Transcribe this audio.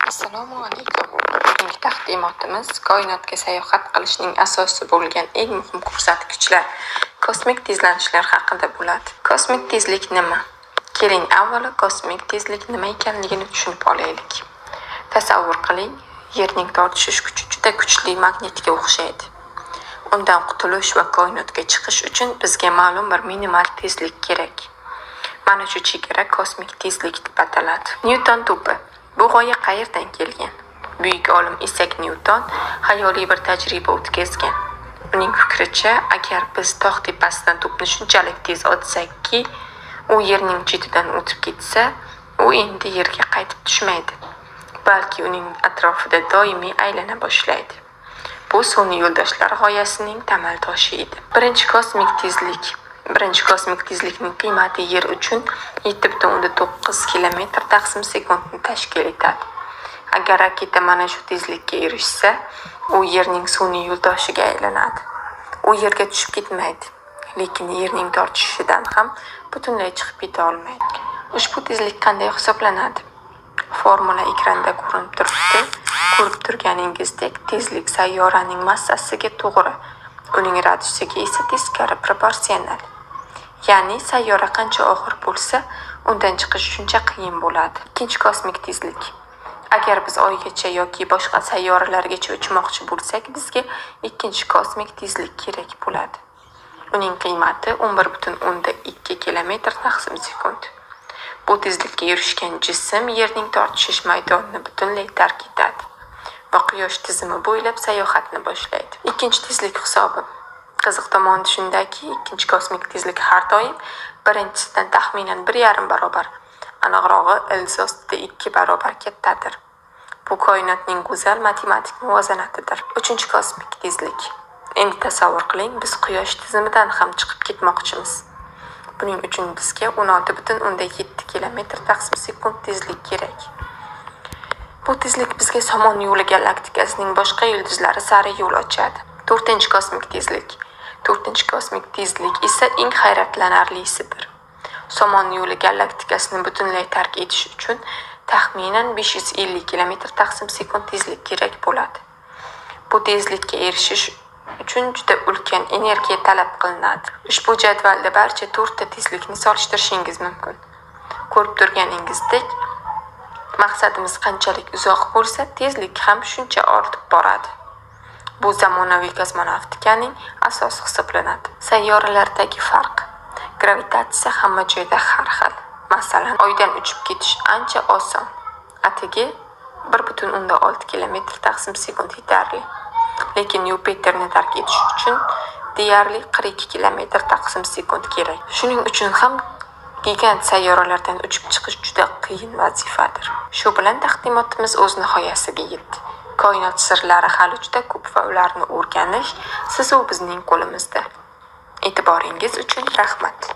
Assalomu alaykum. Bugungi taqdimotimiz koinotga sayohat qilishning asosi bo'lgan eng muhim ko'rsatkichlar kosmik tezlanishlar haqida bo'ladi. Kosmik tezlik nima? Keling, avvalo kosmik tezlik nima ekanligini tushunib olaylik. Tasavvur qiling, Yerning tortishish kuchi juda kuchli magnitga o'xshaydi. Undan qutulish va koinotga chiqish uchun bizga ma'lum bir minimal tezlik kerak. Mana shu chegara kosmik tezlik deb ataladi. Nyuton to'pi. Bu g'oya qayerdan kelgan? Buyuk olim Isak Nyuton xayoliy bir tajriba o'tkazgan. Uning fikricha, agar biz tog' tepasidan to'pni shunchalik tez otsakki, u yerning chetidan o'tib ketsa, u endi yerga qaytib tushmaydi, balki uning atrofida doimiy aylana boshlaydi. Bu sun'iy yo'ldoshlar g'oyasining tamal toshi edi. Birinchi kosmik tezlikning qiymati Yer uchun 7,9 kilometr taqsim sekundni tashkil etadi. Agar raketa mana shu tezlikka erishsa, u Yerning sun'iy yo'ldoshiga aylanadi. U Yerga tushib ketmaydi, lekin Yerning tortishishidan ham butunlay chiqib keta olmaydi. Ushbu tezlik qanday hisoblanadi? Formula ekranda ko'rinib turibdi. Ko'rib turganingizdek, tezlik sayyoraning massasiga to'g'ri, uning radiusiga esa teskari proporsional. Ya'ni sayyora qancha og'ir bo'lsa, undan chiqish shuncha qiyin bo'ladi. Ikkinchi kosmik tezlik. Agar biz Oygacha yoki boshqa sayyoralargacha uchmoqchi bo'lsak, bizga ikkinchi kosmik tezlik kerak bo'ladi. Uning qiymati 11,2 kilometr taqsim sekund. Bu tezlikka erishgan jism Yerning tortishish maydonini butunlay tark etadi va Quyosh tizimi bo'ylab sayohatni boshlaydi. Ikkinchi tezlik hisobi. Qiziq tomoni shundaki, ikkinchi kosmik tezlik har doim birinchisidan taxminan 1,5 barobar, aniqrog'i ildiz ostida 2 barobar kattadir. Bu koinotning go'zal matematik muvozanatidir. Uchinchi kosmik tezlik. Endi tasavvur qiling, biz Quyosh tizimidan ham chiqib ketmoqchimiz. Buning uchun bizga 16,7 kilometr taqsim sekund tezlik kerak. Bu tezlik bizga Somon yo'li galaktikasining boshqa yulduzlari sari yo'l ochadi. To'rtinchi kosmik tezlik esa eng hayratlanarlisidir. Somon yo'li galaktikasini butunlay tark etish uchun taxminan 550 kilometr taqsim sekund tezlik kerak bo'ladi. Bu tezlikka erishish uchun juda ulkan energiya talab qilinadi. Ushbu jadvalda barcha 4 ta tezlikni solishtirishingiz mumkin. Ko'rib turganingizdek, maqsadimiz qanchalik uzoq bo'lsa, tezlik ham shuncha ortib boradi. Bu zamonaviy kosmonavtikaning asosi hisoblanadi. Sayyoralardagi farq. Gravitatsiya hamma joyda har xil. Masalan, Oydan uchib ketish ancha oson. Atigi 1,6 kilometr taqsim sekund yetarli. Lekin Yupiterni tark etish uchun deyarli 42 kilometr taqsim sekund kerak. Shuning uchun ham gigant sayyoralardan uchib chiqish juda qiyin vazifadir. Shu bilan taqdimotimiz o'z nihoyasiga yetdi. Koinot sirlari hali juda ko'p va ularni o'rganish siz va bizning qo'limizda. E'tiboringiz uchun rahmat.